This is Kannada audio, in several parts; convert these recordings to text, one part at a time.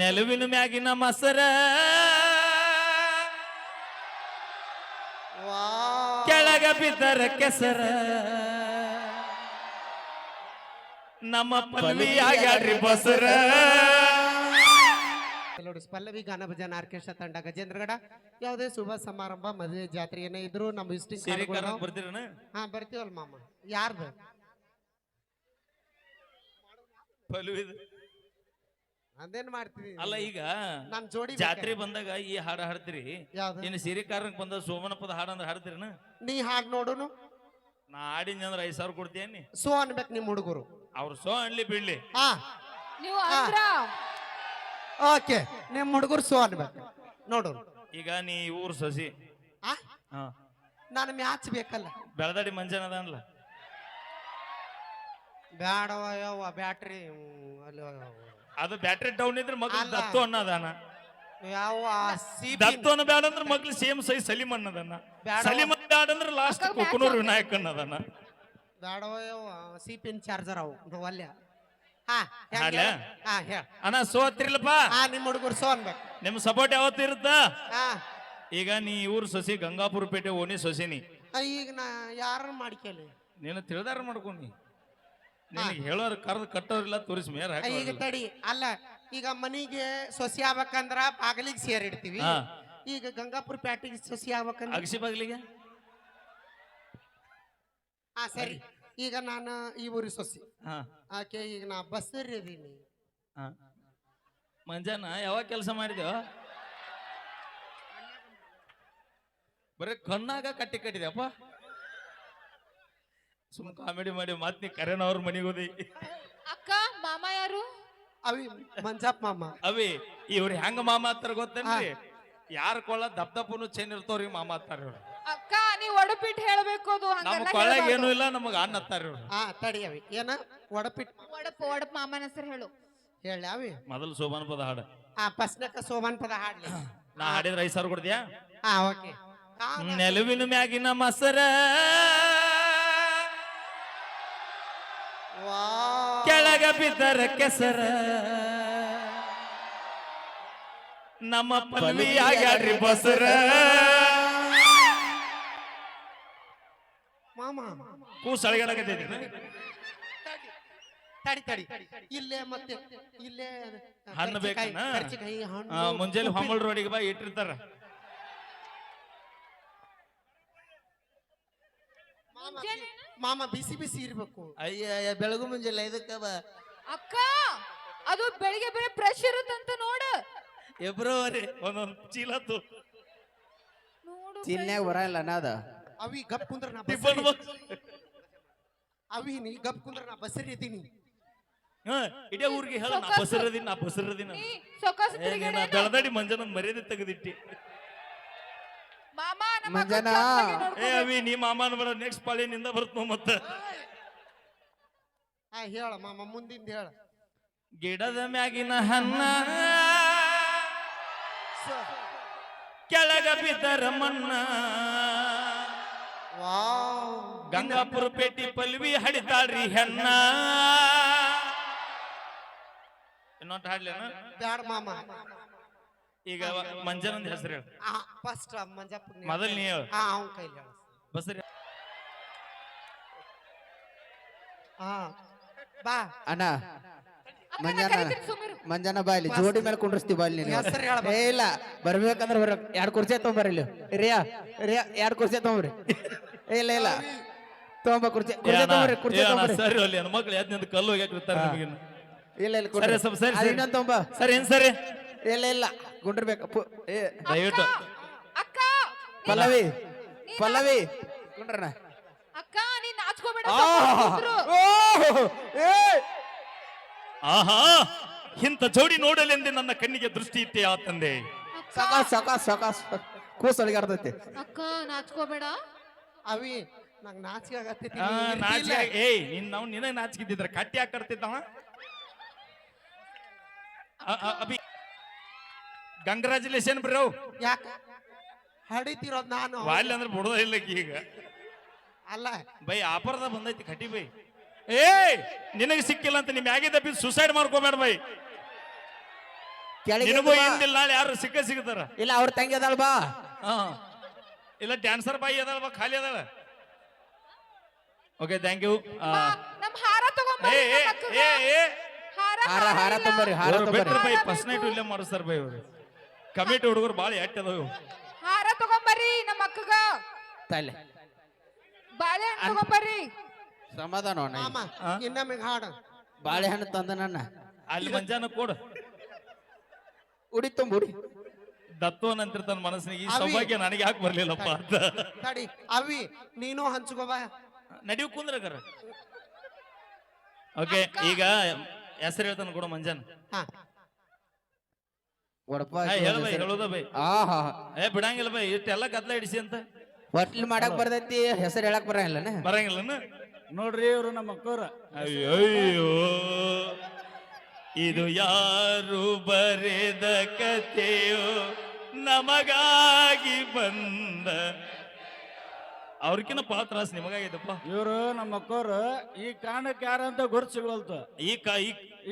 ನೆಲುವಿನ ಮ್ಯಾಗಿನ ಮಸರ ಕೆಳಗ ಬಿದ್ದರ ಕೆಸರ ನಮ್ಮ ಪಲ್ವಿ ಆಗ್ಯಾಡ್ರಿ ಬಸರ. ಪಲ್ಲವಿ ಗಾನ ಭಜನ ಆರ್ಕೆಸ್ಟ್ರಾ ತಂಡ ಗಜೇಂದ್ರಗಡ. ಯಾವುದೇ ಶುಭ ಸಮಾರಂಭ ಮದುವೆ ಜಾತ್ರೆ ಏನೇ ಇದ್ರು ನಮ್ಮ ವಿಸಿಟಿಂಗ್ ಬರ್ತೀರನ? ಹಾ ಬರ್ತೀವಲ್ಲ ಮಾಮ. ಯಾರ್ದು ಅದೇನ್ ಮಾಡ್ತೀವಿ ಅಲ್ಲ ಈಗ ನಮ್ ಜೋಡಿ ಜಾತ್ರೆ ಬಂದಾಗ ಈ ಹಾಡು ಹಾಡ್ತೀರಿ. ಯಾವ್ದು ಇನ್ನು ಸಿರಿಕಾರಕ್ಕೆ ಬಂದ ಸೋಮನಪದ ಹಾಡು ಅಂದ್ರೆ ಹಾಡ್ತೀರನ? ನೀ ಹಾಡ್ ನೋಡುನು. ನಾ ಹಾಡಿನ ಅಂದ್ರೆ 5,000 ಕೊಡ್ತೀನಿ. ಸೋ ಅನ್ಬೇಕು ನಿಮ್ ಹುಡುಗರು. ಅವ್ರು ಸೋ ಅನ್ಲಿ ಬಿಡ್ಲಿ. ಹಾ ನೀವು ಅಂದ್ರ ಓಕೆ ನಿಮ್ ಹುಡುಗರು ಸೋ ಅನ್ಬೇಕು ನೋಡು. ಈಗ ನೀ ಊರ್ ಸಸಿ ನಾನು ಮ್ಯಾಚ್ ಬೇಕಲ್ಲ. ಬೆಳದಾಡಿ ಮಂಜನ ಅದನ್ಲ ಬ್ಯಾಡವ ಯಾವ ಬ್ಯಾಟ್ರಿ ಅದು ಬ್ಯಾಟ್ರಿ ಡೌನ್ ಇದ್ರೆ ಮಗ್ಳು ದತ್ತು ಅನ್ನದಾನ. ಯಾವ ದತ್ತು ಅನ್ನ ಬ್ಯಾಡ ಅಂದ್ರೆ ಮಗ್ಳು ಸೇಮ್ ಸೈಜ್ ಸಲೀಮ್ ಅನ್ನದಾನ. ಸಲೀಮ್ ಬ್ಯಾಡ ಅಂದ್ರೆ ಲಾಸ್ಟ್ ಕುಕನೂರ್ ವಿನಾಯಕ್ ಅನ್ನದಾನ. ಬ್ಯಾಡವ ಯಾವ ಸಿಪಿನ್ ಚಾರ್ಜರ್ ಅವು ನಾವು ಅಲ್ಲೇ. ಅಣ್ಣ ಸೋತಿರ್ಲಪ್ಪ. ನಿಮ್ ಹುಡುಗರು ಸೋ ಅನ್ಬೇಕು. ನಿಮ್ ಸಪೋರ್ಟ್ ಯಾವತ್ತು ಇರುತ್ತ? ಈಗ ನೀ ಊರ್ ಸೊಸಿ ಗಂಗಾಪುರ ಪೇಟೆ ಓಣಿ ಸೊಸಿನಿ. ಈಗ ನಾ ಯಾರ ಮಾಡ್ಕೇಳಿ ನೀನು ತಿಳಿದಾರ ಮಾಡ್ಕೊಂಡಿ. ನಿನಗೆ ಹೇಳೋರು ಕರ್ದು ಕಟ್ಟೋರಿಲ್ಲ ತೋರಿಸಿ ಮೇರ್ ಹಾಕಿ. ಈಗ ತಡಿ ಅಲ್ಲ ಈಗ ಮನಿಗೆ ಸೊಸಿ ಆಗ್ಬೇಕಂದ್ರ ಬಾಗಿಲಿಗೆ ಸೇರಿಡ್ತೀವಿ. ಈಗ ಗಂಗಾಪುರ ಪ್ಯಾಟಿಗೆ ಸೊಸಿ ಆಗ್ಬೇಕಂದ್ರ ಅಗಸಿ ಬಾಗಿಲಿಗೆ. ಸರಿ ಈಗ ನಾನು ಈ ಊರಿ ಸೊಸಿ ಆಕೆ. ಈಗ ನಾ ಬಸ್ಸರಿ ಅದೀನಿ. ಮಂಜಾನ ಯಾವಾಗ ಕೆಲಸ ಮಾಡಿದೆವ? ಬರೀ ಕಣ್ಣಾಗ ಕಟ್ಟಿ ಕಟ್ಟಿದೆಪ್ಪ. ಸುಮ್ ಕಾಮಿಡಿ ಮಾಡಿ ಮಾತ್ ನೀ ಕರೆನ ಅವ್ರ ಮನೆಗೆ ಹೋದಿ. ಅಕ್ಕ ಮಾಮ ಯಾರು? ಅವಿ ಮಂಜಪ್ಪ ಮಾಮ. ಅವಿ ಇವ್ರು ಹೆಂಗ ಮಾಮ ಹತ್ತಾರ ಗೊತ್ತೇನ್ರಿ? ಯಾರ ಕೊಳ್ಳ ದಪ್ದಪ್ಪನು ಚೆನ್ ಇರ್ತವ್ರಿ ಮಾಮ ಹತ್ತಾರ ಇವ್ರು. ಅಕ್ಕ ನೀವ್ ಒಡಪಿಟ್ಟು ಹೇಳ್ಬೇಕು. ಅದು ನಮ್ಮ ಕೊಳ್ಳಾಗ ಏನು ಇಲ್ಲ, ನಮಗ ಅನ್ನ ಹತ್ತಾರ ಇವ್ರು. ತಡಿ ಅವಿ ಏನ ಒಡಪಿಟ್ಟು ಒಡಪ್ ಮಾಮನ ಹೆಸರು ಹೇಳು. ಹೇಳಿ ಅವಿ ಮೊದಲು ಸೋಮನ್ ಪದ ಹಾಡ. ಫಸ್ಟ್ನಕ್ಕ ಸೋಮನ್ ಪದ ಹಾಡ್ಲಿ. ನಾ ಹಾಡಿದ್ರೆ 5,000 ಕೊಡ್ತೀಯಾ? ಓಕೆ. ನೆಲುವಿನ ಮ್ಯಾಗಿನ ಮಸರ ಕೆಳಗ ಬಿದ್ದರ ಕೆಸರ ನಮ್ಮ ಪಲ್ವಿ ಆಗ್ಯಾಡ್ರಿ ಬಸರ. ಮಾಮ ಕೂಸ್ ಅಳಗಡಕತ್ತೈತಿ. ತಡಿ ತಡಿ ಇಲ್ಲೇ ಮತ್ತೆ ಇಲ್ಲೇ ಹಣ್ಣು ಬೇಕನ್ನ ಹಣ್ಣು ಮುಂಜಾನೆ ಹೊಂಬಳ ರೋಡಿಗೆ ಬಾ ಇಟ್ಟಿರ್ತಾರ. ಮಾಮ ಬಿಸಿ ಬಿಸಿ ಇರ್ಬೇಕು. ಅಯ್ಯ ಬೆಳಗು ಮುಂಜಾನೆ ಇದಕ್ಕ ಬಾ. ಅಕ್ಕ ಅದು ಬೆಳಿಗ್ಗೆ ಬೇರೆ ಫ್ರೆಶ್ ಇರುತ್ತಂತ ನೋಡು. ಫೆಬ್ರವರಿ ಒಂದೊಂದು ಚೀಲತ್ತು ಚಿನ್ಯಾಗ ಬರಲ್ಲ ನಾದ. ಅವಿ ಗಪ್ ಕುಂದ್ರ ನಾ ಅವಿ ನೀ ಗಪ್ ಕುಂದ್ರ ನಾ ಬಸರಿ ಇದೀನಿ. ಇಡೀ ಊರಿಗೆ ಹೇಳ ನಾ ಬಸರದಿನ ನಾ ಬಸರದಿನ. ಬೆಳದಾಡಿ ಮಂಜನ ಮರ್ಯಾದೆ ತೆಗೆದಿಟ್ಟಿ. ಮಂಜನ ಅವಿ ನೀ ಮಾಮನ ಬರ ನೆಕ್ಸ್ಟ್ ಪಾಳಿನಿಂದ ಬರ್ತನೋ ಮತ್ತ. ಹೇಳ ಮಾಮ ಮುಂದಿಂದ ಹೇಳ. ಗಿಡದ ಮ್ಯಾಗಿನ ಹಣ್ಣ ಕೆಳಗ ಬಿದ್ದರ ಮಣ್ಣ ಗಂಗಾಪುರ ಪೇಟಿ ಪಲ್ವಿ ಹಡಿತಾಳ್ರಿ ಹೆಣ್ಣ. ಇನ್ನೊಂದು ಹಾಡ್ಲೇನ? ಬ್ಯಾಡ ಮಾಮ. ಈಗ ಮಂಜನಂದ ಹೆಸರು ಹೇಳ. ಫಸ್ಟ್ ಮಂಜಪ್ಪ ಮೊದಲ್ ನೀ ಹೇಳ. ಅವನ ಕೈಲಿ ಹೇಳ. ಬಸರಿ ಬಾ ಅಣ್ಣ. ಮಂಜನ ಬಾ ಇಲ್ಲಿ ಜೋಡಿ ಮೇಲೆ ಕುಂಡ್ರಸ್ತಿ ಬಾ ಇಲ್ಲಿ. ಏ ಇಲ್ಲ ಬರ್ಬೇಕಂದ್ರ ಬರ 2 ಕುರ್ಚಿ ತಗೊಂಬರ್ರಿ ಇಲ್ಲಿ. ರಿಯಾ ರಿಯಾ 2 ಕುರ್ಚಿ ತಗೊಂಬ್ರಿ. ಇಲ್ಲ ಇಲ್ಲ ತಗೊಂಬ ಕುರ್ಚಿ ತಗೊಂಬ್ರಿ. ಕುರ್ಚಿ ತಗೊಂಬ್ರಿ. ಸರಿ ಅಲ್ಲಿ ನನ್ನ ಮಕ್ಳು ಯಾವ್ದು ಕಲ್ಲು ಹೋಗ್ಯಾಕಿರ್ತಾರ ನಿಮಗೆ. ಇಲ್ಲ ಇಲ್ಲ ಸರಿ ಸರಿ ಸರಿ ಇನ್ನೊಂದು ತಗೊಂಬ. ಸರಿ ಏನ್ ಸರಿ ಇಲ್ಲ ಇಲ್ಲ ಕುಂಡ್ರಬೇಕು. ದಯವಿಟ್ಟು ಅಕ್ಕ ಪಲ್ಲವಿ ಪಲ್ಲವಿ ಕುಂಡ್ರಣ. ಅಕ್ಕ ನೀನ್ ನಾಚ್ಕೋಬೇಡ. ಆಹಾ ಇಂಥ ಜೋಡಿ ನೋಡಲೆಂದೇ ನನ್ನ ಕಣ್ಣಿಗೆ ದೃಷ್ಟಿ ಇಟ್ಟೆ ಆ ತಂದೆ. ಸಕಾಸ್ ಸಕಾಸ್ ಸಕಾಸ್ ಕೂಸ್ ಅಳಿಗಾಡ್ತೈತಿ. ಅಕ್ಕ ನಾಚ್ಕೋಬೇಡ. ಅವಿ ನಂಗೆ ನಾಚಿಕೆ ಆಗತ್ತೈತಿ. ನಾಚಿಕೆ ಏಯ್ ನಾವು ನಿನಗೆ ನಾಚಿಕಿದ್ರ ಕಟ್ಟಿ ಹಾಕರ್ತಿದ್ದವ. Abhi congratulation bro. ಯಾಕ ಹಡಿತಿರೋದ್ ನಾನು ವಾಲ್ಯ ಅಂದ್ರೆ ಬಿಡೋದ ಇಲ್ಲ ಈಗ. ಅಲ್ಲ ಬೈ ಆಫರ್ದ ಬಂದೈತಿ ಕಟ್ಟಿ ಬೈ. ಏ ನಿನಗೆ ಸಿಕ್ಕಿಲ್ಲ ಅಂತ ನಿಮ್ ಮ್ಯಾಗೆ ದಬ್ಬಿ ಸುಸೈಡ್ ಮಾಡ್ಕೋಬೇಡ ಬೈ. ಕೆಳಗೆ ನಿನಗೂ ಬಾ. ಹಿಂದಿಲ್ಲ ನಾಳೆ ಯಾರು ಸಿಗ್ತಾರ ಇಲ್ಲ ಅವ್ರ ತಂಗಿ ಅದಾಳ ಬಾ. ಹಾ ಇಲ್ಲ ಡ್ಯಾನ್ಸರ್ ಬಾಯಿ ಅದಾಳ ಬಾ ಖಾಲಿ ಅದಾಳ. Okay thank you. ನಮ್ ಹಾರ ತಗೊಂಬರ್ರಿ ನಮ್ ಅಕ್ಕಗ. ಹಾರ ಹಾರ ತೊಂಬರ್ರಿ ಹಾರ ಬೆಟ್ರ ತೊಂಬರ್ರಿ. ಬೈ ಫಸ್ಟ್ ನೈಟ್ ಇಲ್ಲೇ ಮಾಡಿಸ್ತಾರ ಬೈ ಅವ್ರು. ಕಮಿಟಿ ಹುಡುಗರು ಭಾಳ ಎಟ್ಟ ಅದಾವ. ಹಾರ ತಗೊಂಬರ್ರಿ ನಮ್ ಅಕ್ಕಗ. ತಲೆ ಬಾಳೆಹಣ್ಣು ತಗೊಂಬರ್ರಿ. ಸಮಾಧಾನ ಅಣ್ಣ. ಮಾಮ ಇನ್ನೊಮ್ಮೆ ಹಾಡು. ಬಾಳೆಹಣ್ಣು ತಂದ ನನ್ನ ಅಲ್ಲಿ ಮಂಜಾನ ಕೊಡು. ಉಡಿ ತುಂಬುಡಿ. ದತ್ತೋನ್ ಅಂತ ತನ್ನ ಮನಸ್ಸಿಗೆ ಈ ಅವಿ. ಸೌಭಾಗ್ಯ ನನಗೆ ಯಾಕೆ ಬರ್ಲಿಲ್ಲಪ್ಪ ಅಂತ. ತಡಿ ಅವಿ ನೀನು ಹಂಚ್ಕೋ ಬಾ. ನಡಿವು ಕುಂದ್ರಗರ. ಓಕೆ ಈಗ ಹೆಸರು ಹೇಳ್ತಾನ ಕೊಡು ಮಂಜಾನ. ಹಾ ಒಡಪ ಹೇಳ ಬೈ ಹೇಳೋದ ಬೈ. ಆಹಾ ಬಿಡಂಗಿಲ್ಲ ಬೈ ಇಷ್ಟೆಲ್ಲ ಗದ್ಲ ಹಿಡಿಸಿ ಅಂತ ಹೋಟ್ಲ್ ಮಾಡಕ್ ಬರ್ತೈತಿ ಹೆಸರು ಹೇಳಕ್ ಬರಂಗಿಲ್ಲನ. ಬರಂಗಿಲ್ಲನ. ನೋಡ್ರಿ ಇವ್ರು ನಮ್ಮ ಅಕ್ಕವ್ರ. ಅಯ್ಯೋ ಇದು ಯಾರು ಬರೆದ ಕಥೆಯೋ ನಮಗಾಗಿ ಬಂದ. ಅವ್ರಕಿನ್ನ ಪಾತ್ರಾಸ್ ನಿಮಗಾಗಿದ್ದಪ್ಪ. ಇವ್ರು ನಮ್ಮ ಅಕ್ಕವ್ರು ಈ ಕಾರಣಕ್ಕೆ ಯಾರಂತ ಗುರ್ತು ಸಿಗೋಲ್ತು.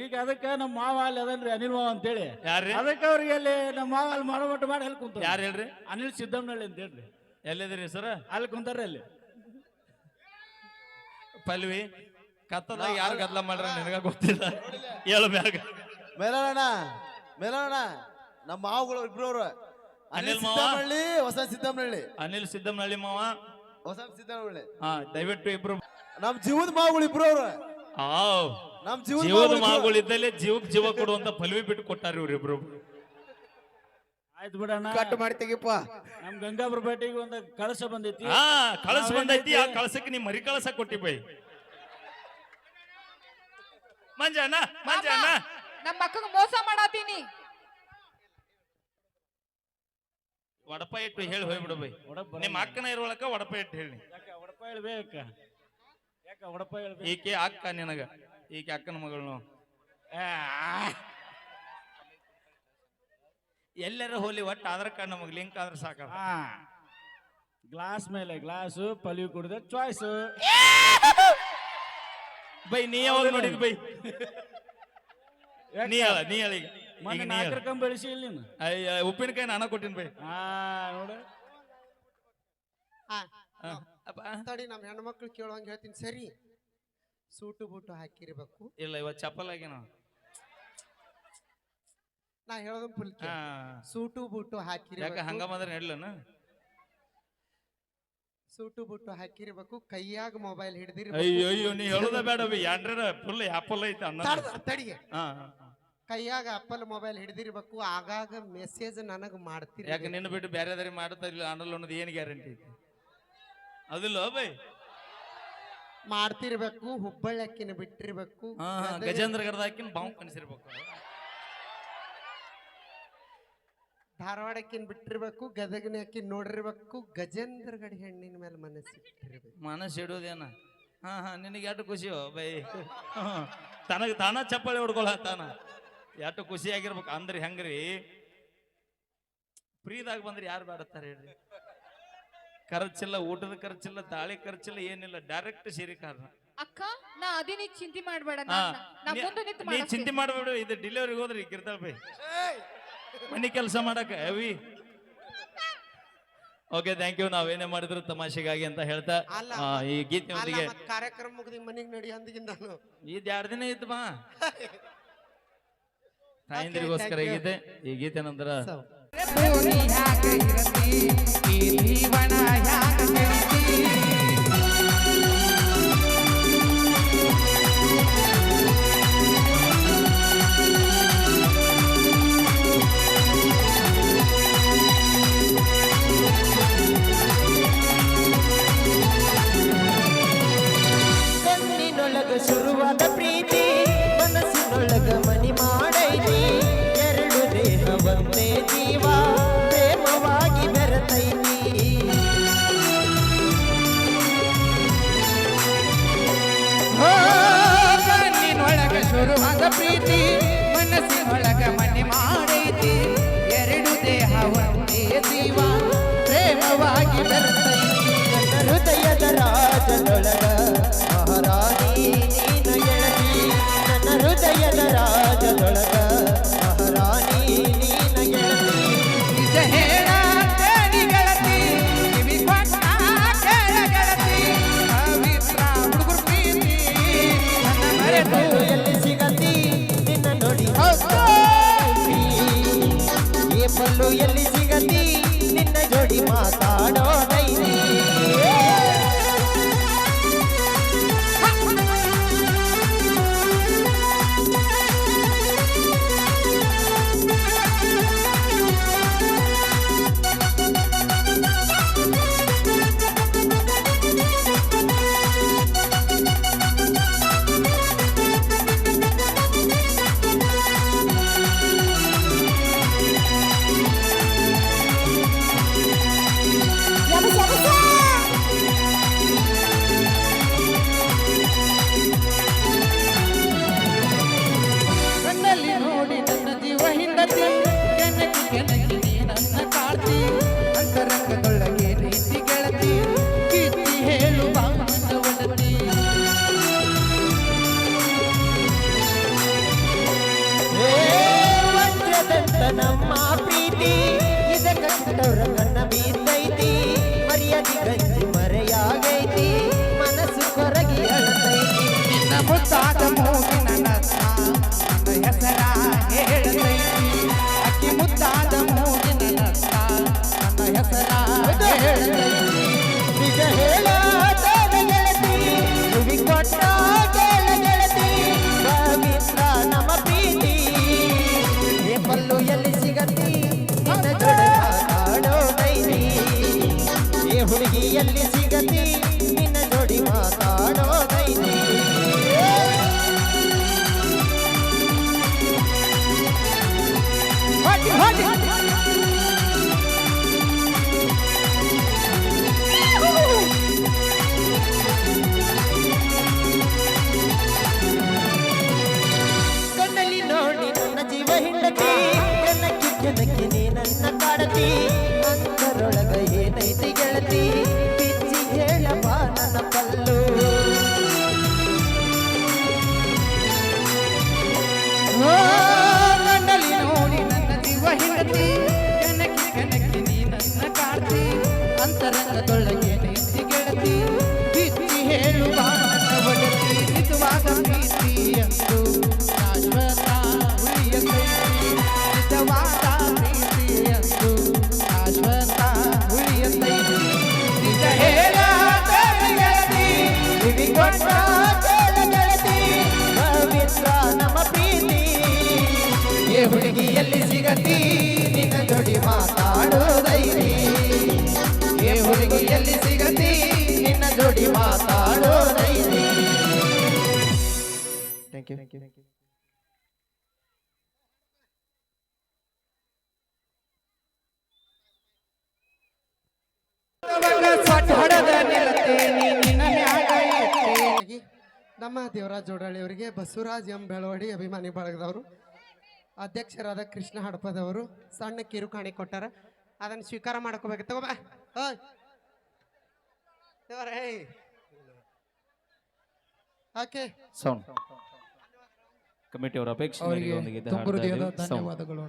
ಈಗ ಅದಕ್ಕೆ ನಮ್ಮ ಮಾವ ಅಲ್ಲಿ ಅದನ್ರಿ ಅನಿಲ್ ಮಾವ ಅಂತೇಳಿ. ಯಾರ್ರಿ? ಅದಕ್ಕೆ ಅವ್ರಿಗೆ ಅಲ್ಲಿ ನಮ್ಮ ಮಾವ ಅಲ್ಲಿ ಮಾಡಮಟ್ಟು ಮಾಡಿ ಅಲ್ಲಿ ಕುಂತ. ಯಾರು ಹೇಳ್ರಿ? ಅನಿಲ್ ಸಿದ್ದಮ್ಮನಹಳ್ಳಿ ಅಂತ ಹೇಳ್ರಿ. ಎಲ್ಲಿದ್ರಿ ಸರ? ಅಲ್ಲಿ ಕುಂತಾರ್ರಿ ಅಲ್ಲಿ. ಪಲ್ವಿ ಕತ್ತದಾಗ ಯಾರು ಗದ್ಲ ಮಾಡ್ರ ನಿನಗ ಗೊತ್ತಿಲ್ಲ. ಹೇಳು ಮ್ಯಾಗ. ಮೇಲೋಣ ನಮ್ಮ ಮಾವುಗಳು ಇಬ್ರವ್ರು. ಅನಿಲ್ ಮಾವ, ಸಿದ್ದಮ್ಮನಹಳ್ಳಿ, ಹೊಸ ಸಿದ್ದಮ್ಮನಹಳ್ಳಿ. ಅನಿಲ್ ಸಿದ್ದಮ್ಮನಹಳ್ಳಿ ಮಾವ. ಹೊಸ ಸಿದ್ದಮ್ಮನಹಳ್ಳಿ. ಹಾ ದಯವಿಟ್ಟು ಇಬ್ರು ನಮ್ ಜೀವದ ಮಾವುಗಳು ಇಬ್ರವ್ರು. ನಮ್ ಜೀವದ ಮಾವುಗಳು ಇದ್ದಲ್ಲೇ ಜೀವಕ್ ಜೀವ ಕೊಡುವಂತ ಪಲ್ವಿ ಬಿಟ್ಟು ಕೊಟ್ಟಾರ ಇವ್ರಿಬ್ರು. ಆಯ್ತು ಬಿಡಣ್ಣ. ಕಟ್ ಮಾಡಿ ತೆಗಿಪ್ಪ. ನಮ್ ಗಂಗಾಪುರ ಪೇಟೆಗೆ ಒಂದು ಕಳಶ ಬಂದೈತಿ. ಹಾ ಕಳಸ ಬಂದೈತಿ. ಆ ಕಳಸಕ್ಕೆ ನೀ ಮರಿ ಕಳಸ ಕೊಟ್ಟಿ ಬೈ. ಮಂಜಾನ ಮಂಜಾನ ನಮ್ಮ ಅಕ್ಕಗ ಮೋಸ ಮಾಡಾತೀನಿ. ವಡಪ ಇಟ್ಟು ಹೇಳಿ ಹೋಗ್ಬಿಡು ಬೈ. ನಿಮ್ಮ ಅಕ್ಕನ ಇರುವಳಕ ವಡಪ ಇಟ್ಟು ಹೇಳಿ. ಯಾಕ ಒಡಪ ಹೇಳ್ಬೇಕ? ಯಾಕ ಒಡಪ ಹೇಳ್ಬೇಕು? ಈಕೆ ಅಕ್ಕ ನಿನಗ. ಈಕೆ ಅಕ್ಕನ ಮಗಳು. ಎಲ್ಲರ ಹೋಲಿ ಒಟ್ಟು ಆಧಾರ್ ಕಾರ್ಡ್ ನಮಗ್ ಲಿಂಕ್ ಆದ್ರೆ ಸಾಕ. ಗ್ಲಾಸ್ ಮೇಲೆ ಗ್ಲಾಸು ಪಲ್ವಿ ಕುಡಿದ ಚಾಯ್ಸ್. ಬೈ ನೀ ಯಾವಾಗ ನೋಡಿದ್ ಬೈ? ನೀ ಹೇಳ ಈಗ. ಈಗ ನೀ ಹೇಳ. ಕಂಬ ಬೆಳೆಸಿ ಇಲ್ಲಿ ನೀನು. ಅಯ್ಯ ಉಪ್ಪಿನಕಾಯಿ ನಾನ ಕೊಟ್ಟಿನಿ ಬೈ. ನೋಡು. ತಡಿ ನಮ್ಮ ಹೆಣ್ಮಕ್ಳು ಕೇಳುವಂಗ ಹೇಳ್ತೀನಿ. ಸರಿ ಸೂಟು ಬೂಟು ಹಾಕಿರ್ಬೇಕು. ಇಲ್ಲ ಇವತ್ತು ಚಪ್ಪಲ್ ಆಗ್ಯಾನ. ನಾ ಹೇಳೋದು ಫುಲ್ ಸೂಟು ಬೂಟು ಯಾಕ ಹಾಕಿರ್ಬೇಕು. ಹಂಗ ಬಂದ್ರೆ ನಡ್ಲನ? Suit boot ಹಾಕಿರ್ಬೇಕು. ಕೈಯಾಗ ಮೊಬೈಲ್ ಹಿಡಿದಿರಿ. ಅಯ್ಯೋ ನೀ ಹೇಳೋದ ಬೇಡ ಬೈ. ಆಂಡ್ರಾಯ್ಡ್ ಫುಲ್ ಆಪಲ್ ಐತೆ ಅನ್ನ. ತಡಿಗೆ ಕೈಯಾಗ ಆಪಲ್ ಮೊಬೈಲ್ ಹಿಡಿದಿರ್ಬೇಕು. ಆಗಾಗ ಮೆಸೇಜ್ ನನಗ್ ಮಾಡ್ತೀರಿ. ಯಾಕೆ ನಿನ್ನ ಬಿಟ್ಟು ಬೇರೆದಾರಿ ಮಾಡ್ತಾ ಇಲ್ಲ ಅನ್ನೋದು ಅನ್ನೋದು ಏನು ಗ್ಯಾರಂಟಿ ಐತಿ? ಅದಿಲ್ಲ ಬೈ. ಮಾಡ್ತಿರ್ಬೇಕು. ಹುಬ್ಬಳ್ಳಿಕ್ಕಿನ ಬಿಟ್ಟಿರ್ಬೇಕು. ಗಜೇಂದ್ರ ಗರ್ದಾಕಿನ ಬಾವು ಕನಿಸಿರ್ಬೇಕು. ಧಾರವಾಡಕ್ಕಿನ ಬಿಟ್ಟಿರ್ಬೇಕು. ಗದಗನಕ್ಕಿನ ನೋಡಿರ್ಬೇಕು. ಗಜೇಂದ್ರ ಗಡಿ ಹೆಣ್ಣಿನ ಮೇಲೆ ಮನಸ್ಸಿಟ್ಟಿರ್ಬೇಕು. ಮನಸ್ಸು ಇಡೋದೇನ? ಹಾ ನಿನಗೆ ಎಷ್ಟು ಖುಷಿ ಬೈ. ತನಗ ತಾನ ಚಪ್ಪಾಳಿ ಹೊಡ್ಕೊಳ ತಾನ. ಎಷ್ಟು ಖುಷಿ ಆಗಿರ್ಬೇಕು ಅಂದ್ರೆ ಹೆಂಗ್ರಿ? ಫ್ರೀದಾಗ ಬಂದ್ರೆ ಯಾರು ಬೇಡತ್ತಾರ ಹೇಳ್ರಿ? ಖರ್ಚಿಲ್ಲ, ಊಟದ ಖರ್ಚಿಲ್ಲ, ತಾಳಿ ಖರ್ಚಿಲ್ಲ, ಏನಿಲ್ಲ. ಡೈರೆಕ್ಟ್ ಸೀರೆ ಕಾರಣ. ಅಕ್ಕ ನಾ ಅದಿನಿ ಚಿಂತೆ ಮಾಡ್ಬೇಡ. ನೀ ಚಿಂತೆ ಮಾಡಬೇಡ. ಇದು ಡೆಲಿವರಿಗೆ ಹೋದ್ರೆ ಗಿರ್ತಾಳ ಬೈ. ಮನಿ ಕೆಲಸ ಮಾಡಕ ಅವಿ. Okay thank you. ನಾವೇನೇ ಮಾಡಿದ್ರು ತಮಾಷೆಗಾಗಿ ಅಂತ ಹೇಳ್ತಾ ಈ ಗೀತೆಯೊಂದಿಗೆ ಕಾರ್ಯಕ್ರಮ ಮುಗಿದ ಮನೆಗೆ ನಡಿ ಅಂದಿಗಿಂದ ಇದ್ 2 ದಿನ ಇತ್ತು ಬಾ. ತಾಯಂದಿರಿಗೋಸ್ಕರ ಗೀತೆ. ಈ ಗೀತೆ ನಂತರ ಶುರುವಾದ ಪ್ರೀತಿ ಮನಸ್ಸಿನೊಳಗ ಮನಿ ಮಾಡೈತಿ. ಎರಡು ದೇಹ ಒಂದೇ ಜೀವ ಪ್ರೇಮವಾಗಿ ಬೆರೆತೈತಿ. ಕಣ್ಣಿನೊಳಗ ಶುರುವಾದ ಪ್ರೀತಿ ಮನಸ್ಸಿನೊಳಗ ಮನಿ ಮಾಡೈತಿ. ಎರಡು ದೇಹ ಒಂದೇ ಜೀವ ಪ್ರೇಮವಾಗಿ ಬೆರೆತೈತಿ. ಹೃದಯದ ರಾಜದೊಳಗ ಮಹಾರಾಣಿ ನೀನ ಗೆಳತಿ. ನನ್ನ ಹೃದಯದ ರಾಜದೊಳಗ ಮಹಾರಾಣಿ ಕೆಣಕಿ ನೀ ನನ್ನ ಕಾಡ್ತಿ ಅಂತರಂಗದೊಳಗೆ ರೀತಿ ಗೆಳತಿ ಕೀರ್ತಿ ಹೇಳು ಬಾಮನ ಒಡತಿ ವಜ್ರದಂತ ನಮ್ಮ ಪ್ರೀತಿ ಇದಕ್ಕ ಕೆಟ್ಟವ್ರ ಕಣ್ಣ ಬೀರ್ತೈತಿ ಮರ್ಯಾದಿ ಗಂಜಿ ಮರೆಯಾಗೈತಿ ಮನಸ್ಸು ಕೊರಗಿ ಅಳತೈತಿ ನಿನ್ನ ಮುತ್ತಾದ ಮೂಗಿನ ನತ್ತ ನನ್ನ ಹೆಸರ ಹೇಳತೈತಿ ಅಕ್ಕಿ ಮುತ್ತಾದ ಮೂಗಿನ ನತ್ತ ನನ್ನ ಹೆಸರ ಹೇಳತೈತಿ ನಿಜ ಹೇಳ ಗೆಳತಿ ನುಡಿ ಕೊಟ್ಟ ಕೇಳ ಗೆಳತಿ ಪವಿತ್ರ ನಮ್ಮ ಪ್ರೀತಿ ಏ ಪಲ್ಲು ಎಲ್ಲಿ ಸಿಗತಿ ನಿನ್ನ ಜೋಡ ಮಾತಾಡೋದೈತಿ ಏ ಹುಡುಗಿ ಎಲ್ಲಿ ಸಿಗತಿ ನಿನ್ನ ಜೋಡಿ ಮಾತಾಡೋದೈತಿ ಹೊಡಿ ಹೊಡಿ ಕಣ್ಣಲ್ಲಿ ನೋಡಿ ನನ್ನ ಜೀವ ಹಿಂಡತಿ ಕೆನಕಿ ಕೆನಕಿ ನೀ ನನ್ನ ಕಾಡತಿ ಅಂತರೊಳಗ ಏನೈತಿ ಗೆಳತಿ ಬಿಚ್ಚಿ ಹೇಳಬ ನನ್ನ ಪಲ್ಲು ಓ ಕಣ್ಣಲ್ಲಿ ನೋಡಿ ನನ್ನ ಜೀವ ಹಿಂಡತಿ ಕೆಣಕಿ ಕೆಣಕಿ ನೀ ನನ್ನ ಕಾಡ್ತಿ ಅಂತರಂಗದೊಳಗೆ ನಿಂತಿ ಗೆಳತಿ ಬಿಚ್ಚಿ ಹೇಳು ಬಾಣ ಒಡತಿ ನಿಜವಾದ ಪ್ರೀತಿ ಎಂದು ಶಾಶ್ವತ ಉಳಿಯತೈತಿ ನಿಜವಾದ ಪ್ರೀತಿ ಎಂದು ಶಾಶ್ವತ ಉಳಿಯತೈತಿ ನಿಜ ಹೇಳ ಗೆಳತಿ ಕಿವಿ ಕೊಟ್ಟ ಕೇಳ ಗೆಳತಿ ಪವಿತ್ರ ನಮ್ಮ ಪ್ರೀತಿ ಏ ಹುಡುಗಿ ಎಲ್ಲಿ ಸಿಗತಿ ನಿನ್ನ ಜೋಡಿ ಮಾತಾಡೋದೈತಿ ಏ ಹುಡುಗಿ ಎಲ್ಲಿ ಸಿಗತಿ ನಿನ್ನ ಜೋಡಿ ಮಾತಾಡೋದೈತಿ ಥ್ಯಾಂಕ್ ಯು ಸ್ವಟ್ ಹೊಡೆದ ನಿಲ್ಲತೆ ನೀ ನಿನ್ನ ಮ್ಯಾಗ ಇಟ್ಟೆ. ನಮ್ಮ ದೇವರಾಜ್ ಜೋಡಾಳಿ ಅವರಿಗೆ ಬಸವರಾಜ್ ಎಂ ಬೆಳವಡಿ ಅಭಿಮಾನಿ ಬಳಗದವರು ಅಧ್ಯಕ್ಷರಾದ ಕೃಷ್ಣ ಹಡಪದವರು ಸಣ್ಣ ಕಿರು ಕಾಣಿ ಕೊಟ್ಟಾರ ಅದನ್ನು ಸ್ವೀಕಾರ ಮಾಡ್ಕೋಬೇಕು ತಗೋಬಾ ಓಕೆ ಸೌಂಡ್ ಕಮಿಟಿ ಅವರ ಅಪೇಕ್ಷೆ ಅವರಿಗೆ ಮೇರೆಗೆ ಒಂದು ಗೀತೆ ತುಂಬ ಹಾಡ್ತಾ ಹೃದಯದ ಇದ್ದೀವಿ. Sound. ಧನ್ಯವಾದಗಳು.